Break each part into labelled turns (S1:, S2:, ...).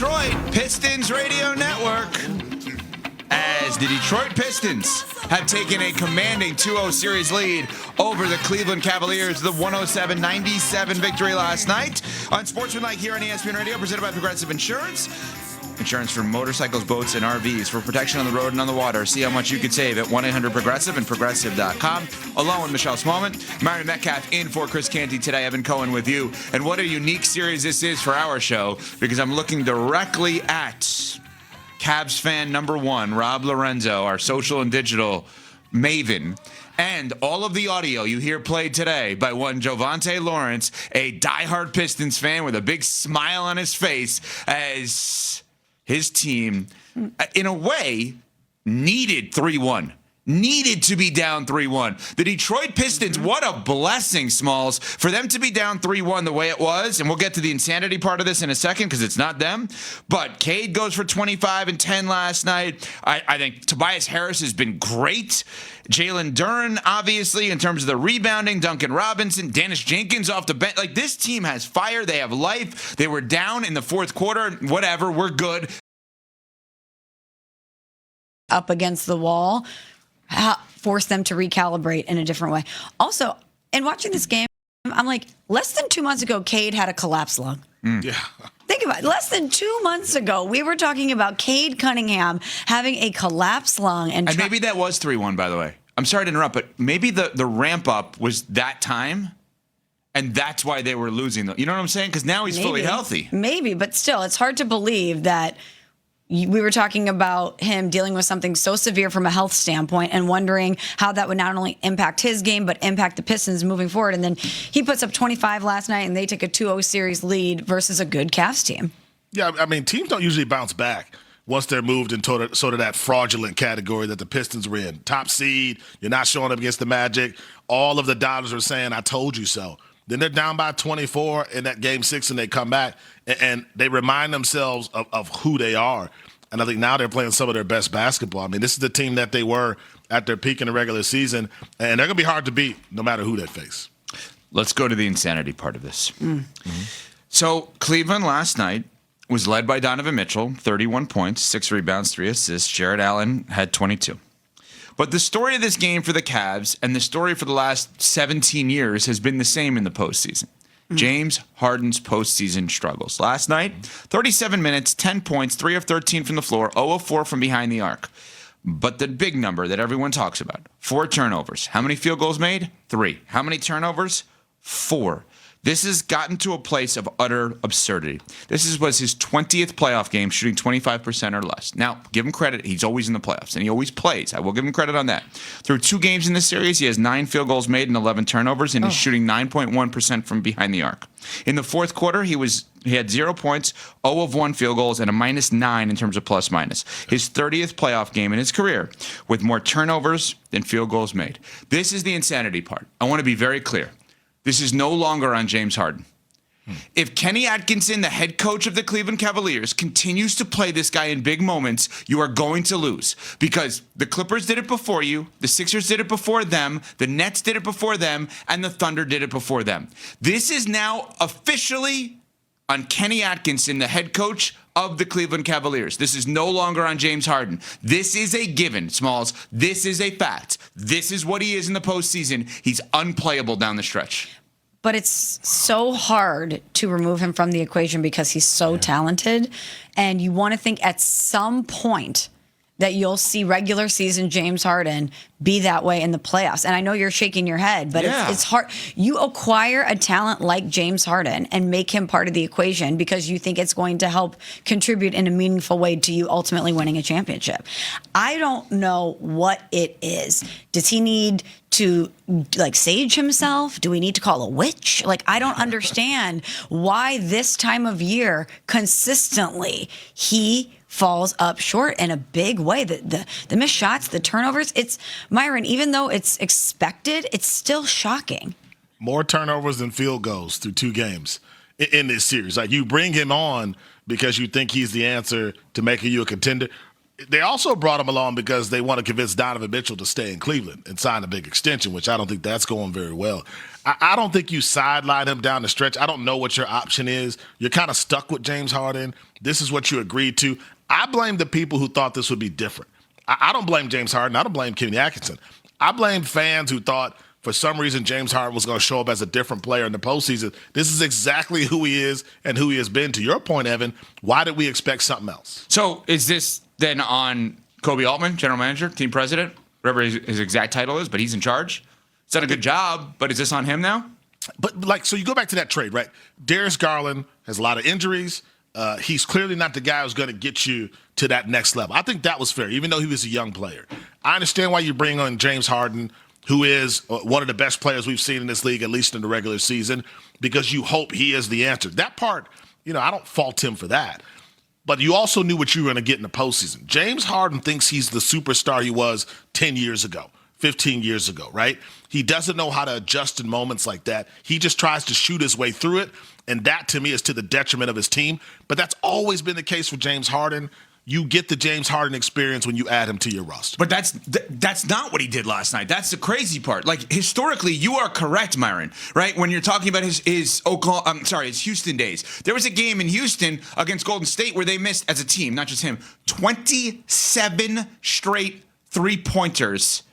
S1: Detroit Pistons Radio Network, as the Detroit Pistons have taken a commanding 2-0 series lead over the Cleveland Cavaliers, the 107-97 victory last night on Sportsmanlike here on ESPN Radio, presented by Progressive Insurance. Insurance for motorcycles, boats, and RVs for protection on the road and on the water. See how much you could save at 1-800-PROGRESSIVE and Progressive.com. Along with Michelle Smallman, Myron Metcalf in for Chris Canty today. Evan Cohen with you. And what a unique series this is for our show, because I'm looking directly at Cavs fan number one, Rob Lorenzo, our social and digital maven. And all of the audio you hear played today by one Jovante Lawrence, a diehard Pistons fan with a big smile on his face, as his team, in a way, needed 3-1. Needed to be down 3-1. The Detroit Pistons, what a blessing, Smalls, for them to be down 3-1 the way it was. And we'll get to the insanity part of this in a second because it's not them. But Cade goes for 25 and 10 last night. I think Tobias Harris has been great. Jalen Duren, obviously, in terms of the rebounding. Duncan Robinson, Dennis Jenkins off the bench. Like, this team has fire. They have life. They were down in the fourth quarter. Whatever. We're good.
S2: Up against the wall. Force them to recalibrate in a different way. Also, in watching this game, I'm like, less than 2 months ago, Cade had a collapse lung.
S3: Yeah.
S2: Think about it. Less than 2 months ago, we were talking about Cade Cunningham having a collapsed lung. And
S1: maybe that was 3-1, by the way. I'm sorry to interrupt, but maybe the ramp up was that time, and that's why they were losing. You know what I'm saying? Because now he's fully healthy.
S2: Maybe, but still, it's hard to believe that we were talking about him dealing with something so severe from a health standpoint and wondering how that would not only impact his game, but impact the Pistons moving forward. And then he puts up 25 last night, and they take a 2-0 series lead versus a good Cavs team.
S3: Yeah, I mean, teams don't usually bounce back once they're moved into sort of that fraudulent category that the Pistons were in. Top seed, you're not showing up against the Magic. All of the dollars are saying, I told you so. Then they're down by 24 in that game 6, and they come back, and they remind themselves of who they are. And I think now they're playing some of their best basketball. I mean, this is the team that they were at their peak in the regular season, and they're going to be hard to beat no matter who they face.
S1: Let's go to the insanity part of this. So Cleveland last night was led by Donovan Mitchell, 31 points, 6 rebounds, 3 assists. Jared Allen had 22. But the story of this game for the Cavs and the story for the last 17 years has been the same in the postseason. James Harden's postseason struggles. Last night, 37 minutes, 10 points, 3 of 13 from the floor, 0 of 4 from behind the arc. But the big number that everyone talks about, 4 turnovers. How many field goals made? 3. How many turnovers? 4. This has gotten to a place of utter absurdity. This was his 20th playoff game, shooting 25% or less. Now, give him credit. He's always in the playoffs, and he always plays. I will give him credit on that. Through 2 games in this series, he has 9 field goals made and 11 turnovers, and he's shooting 9.1% from behind the arc. In the fourth quarter, he had 0 points, 0 of 1 field goals, and a -9 in terms of plus-minus. His 30th playoff game in his career, with more turnovers than field goals made. This is the insanity part. I want to be very clear. This is no longer on James Harden. If Kenny Atkinson, the head coach of the Cleveland Cavaliers, continues to play this guy in big moments, you are going to lose. Because the Clippers did it before you, the Sixers did it before them, the Nets did it before them, and the Thunder did it before them. This is now officially on Kenny Atkinson, the head coach of the Cleveland Cavaliers. This is no longer on James Harden. This is a given, Smalls. This is a fact. This is what he is in the postseason. He's unplayable down the stretch.
S2: But it's so hard to remove him from the equation because he's so talented. And you want to think at some point that you'll see regular season James Harden be that way in the playoffs. And I know you're shaking your head, but it's hard. You acquire a talent like James Harden and make him part of the equation because you think it's going to help contribute in a meaningful way to you ultimately winning a championship. I don't know what it is. Does he need to sage himself? Do we need to call a witch? I don't understand why this time of year consistently he falls up short in a big way. The missed shots, the turnovers, it's Myron, even though it's expected, it's still shocking.
S3: More turnovers than field goals through 2 games in this series. You bring him on because you think he's the answer to making you a contender. They also brought him along because they want to convince Donovan Mitchell to stay in Cleveland and sign a big extension, which I don't think that's going very well. I don't think you sideline him down the stretch. I don't know what your option is. You're kind of stuck with James Harden. This is what you agreed to. I blame the people who thought this would be different. I don't blame James Harden. I don't blame Kenny Atkinson. I blame fans who thought for some reason James Harden was going to show up as a different player in the postseason. This is exactly who he is and who he has been. To your point, Evan, why did we expect something else?
S1: So is this then on Kobe Altman, general manager, team president, whatever his exact title is, but he's in charge? He's done a good job, but is this on him now?
S3: But so you go back to that trade, right? Darius Garland has a lot of injuries. He's clearly not the guy who's going to get you to that next level. I think that was fair, even though he was a young player. I understand why you bring on James Harden, who is one of the best players we've seen in this league, at least in the regular season, because you hope he is the answer. That part, I don't fault him for that. But you also knew what you were going to get in the postseason. James Harden thinks he's the superstar he was 10 years ago, 15 years ago, right? He doesn't know how to adjust in moments like that. He just tries to shoot his way through it, and that, to me, is to the detriment of his team. But that's always been the case for James Harden. You get the James Harden experience when you add him to your roster.
S1: But that's not what he did last night. That's the crazy part. Like, historically, you are correct, Myron, right? When you're talking about his Houston days. There was a game in Houston against Golden State where they missed, as a team, not just him, 27 straight three-pointers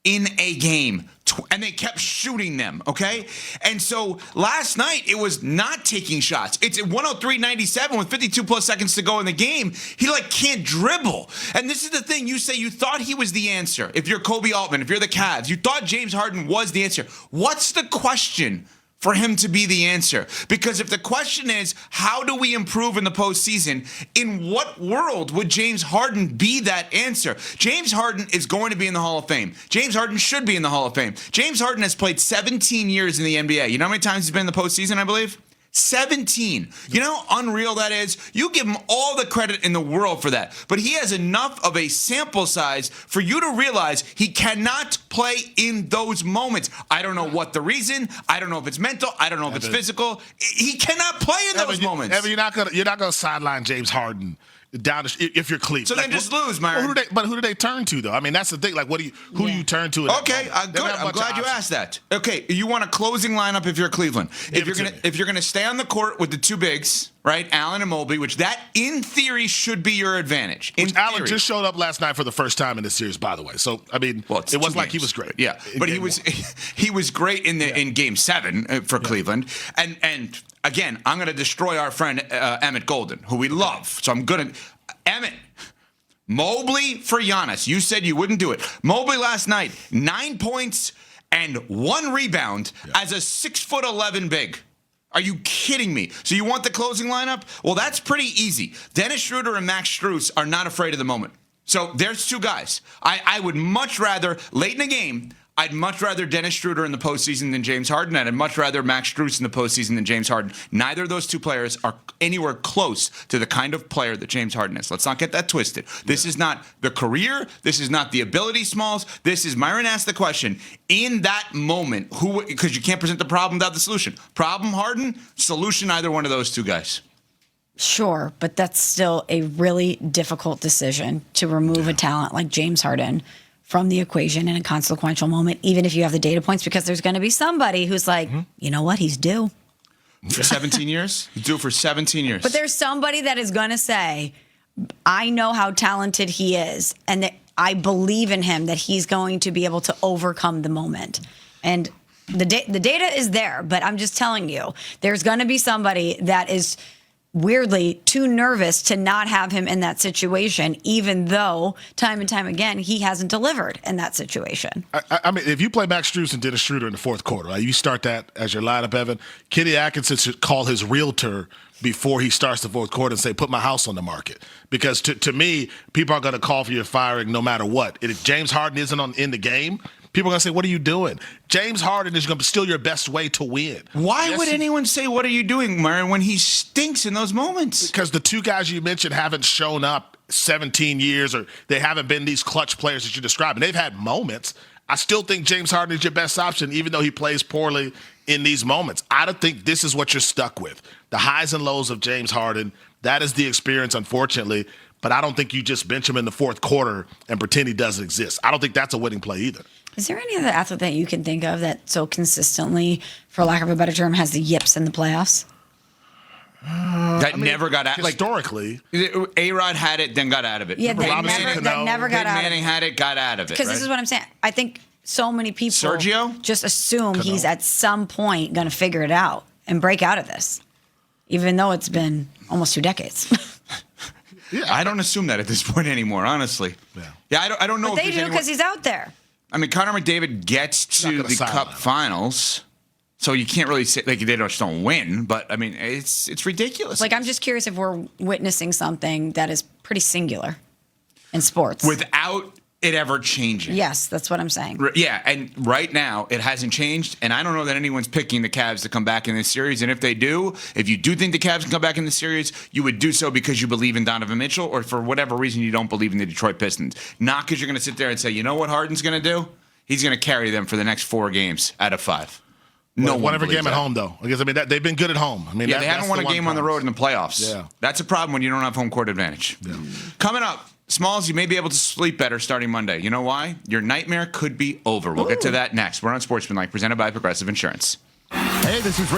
S1: in a game. And they kept shooting them, okay? And so last night, it was not taking shots. It's at 103-97 with 52-plus seconds to go in the game. He, can't dribble. And this is the thing. You say you thought he was the answer. If you're Kobe Altman, if you're the Cavs, you thought James Harden was the answer. What's the question for him to be the answer? Because if the question is, how do we improve in the postseason, in what world would James Harden be that answer? James Harden is going to be in the Hall of Fame. James Harden should be in the Hall of Fame. James Harden has played 17 years in the NBA. You know how many times he's been in the postseason, I believe? 17. You know how unreal that is? You give him all the credit in the world for that. But he has enough of a sample size for you to realize he cannot play in those moments. I don't know what the reason. I don't know if it's mental. I don't know if it's physical. He cannot play in those moments.
S3: Evan, you're not gonna sideline James Harden down if you're Cleveland.
S1: So then just lose, Myron.
S3: Who do they turn to, though? I mean, that's the thing. Who do you turn to?
S1: Okay, good. I'm glad you asked that. Okay, you want a closing lineup if you're Cleveland. If you're gonna stay on the court with the two bigs, right, Allen and Mobley, which that in theory should be your advantage.
S3: Allen just showed up last night for the first time in this series, by the way. So I mean, it wasn't like he was great.
S1: Yeah, but he was great in Game 7 for Cleveland, and. Again, I'm going to destroy our friend Emmett Golden, who we love. So I'm going to... Emmett, Mobley for Giannis. You said you wouldn't do it. Mobley last night, 9 points and 1 rebound as a 6'11" big. Are you kidding me? So you want the closing lineup? Well, that's pretty easy. Dennis Schroeder and Max Strus are not afraid of the moment. So there's two guys. I would much rather, late in the game... I'd much rather Dennis Schroeder in the postseason than James Harden. I'd much rather Max Strus in the postseason than James Harden. Neither of those two players are anywhere close to the kind of player that James Harden is. Let's not get that twisted. This is not the career. This is not the ability, Smalls. This is, Myron asked the question, in that moment, because you can't present the problem without the solution. Problem, Harden, solution, either one of those two guys.
S2: Sure, but that's still a really difficult decision to remove a talent like James Harden from the equation in a consequential moment, even if you have the data points, because there's going to be somebody who's like, you know what, he's due.
S1: For 17 years? He's due for 17 years.
S2: But there's somebody that is going to say, I know how talented he is, and that I believe in him, that he's going to be able to overcome the moment. And the data is there, but I'm just telling you, there's going to be somebody that is weirdly too nervous to not have him in that situation, even though time and time again he hasn't delivered in that situation.
S3: I mean, if you play Max Strus and Dennis Schroeder in the fourth quarter, right, you start that as your lineup, Evan. Kenny Atkinson should call his realtor before he starts the fourth quarter and say, put my house on the market. Because to me, people are going to call for your firing no matter what. If James Harden isn't in the game, people are going to say, what are you doing? James Harden is going to be still your best way to win.
S1: Why would anyone say, what are you doing, Myron, when he stinks in those moments?
S3: Because the two guys you mentioned haven't shown up 17 years, or they haven't been these clutch players that you described. And they've had moments. I still think James Harden is your best option, even though he plays poorly in these moments. I don't think this is what you're stuck with. The highs and lows of James Harden, that is the experience, unfortunately. but I don't think you just bench him in the fourth quarter and pretend he doesn't exist. I don't think that's a winning play either.
S2: Is there any other athlete that you can think of that so consistently, for lack of a better term, has the yips in the playoffs?
S1: Never got out.
S3: Historically.
S1: A-Rod had it, then got out of it.
S2: Yeah, that never got out of it.
S1: Manning had it, got out of it.
S2: Because this is what I'm saying. I think so many people
S1: Sergio?
S2: just assume he's at some point going to figure it out and break out of this, even though it's been almost 2 decades.
S3: Yeah,
S1: I don't assume that at this point anymore, honestly. Yeah, I don't know.
S2: But they do because he's out there.
S1: I mean, Connor McDavid gets to the Cup Finals, so you can't really say they just don't win. But I mean, it's ridiculous.
S2: Like, I'm just curious if we're witnessing something that is pretty singular in sports
S1: without it ever changing.
S2: Yes, that's what I'm saying.
S1: Yeah, and right now it hasn't changed, and I don't know that anyone's picking the Cavs to come back in this series. And if they do, if you do think the Cavs can come back in the series, you would do so because you believe in Donovan Mitchell, or for whatever reason you don't believe in the Detroit Pistons. Not because you're going to sit there and say, you know what Harden's going to do? He's going to carry them for the next 4 games out of 5. No one
S3: every game at home, though. I guess they've been good at home. I mean,
S1: they haven't won a game on the road in the playoffs.
S3: Yeah,
S1: that's a problem when you don't have home court advantage. Yeah. Coming up. Smalls, you may be able to sleep better starting Monday. You know why? Your nightmare could be over. We'll get to that next. We're on Sportsmanlike, presented by Progressive Insurance.
S4: Hey, this is Rich.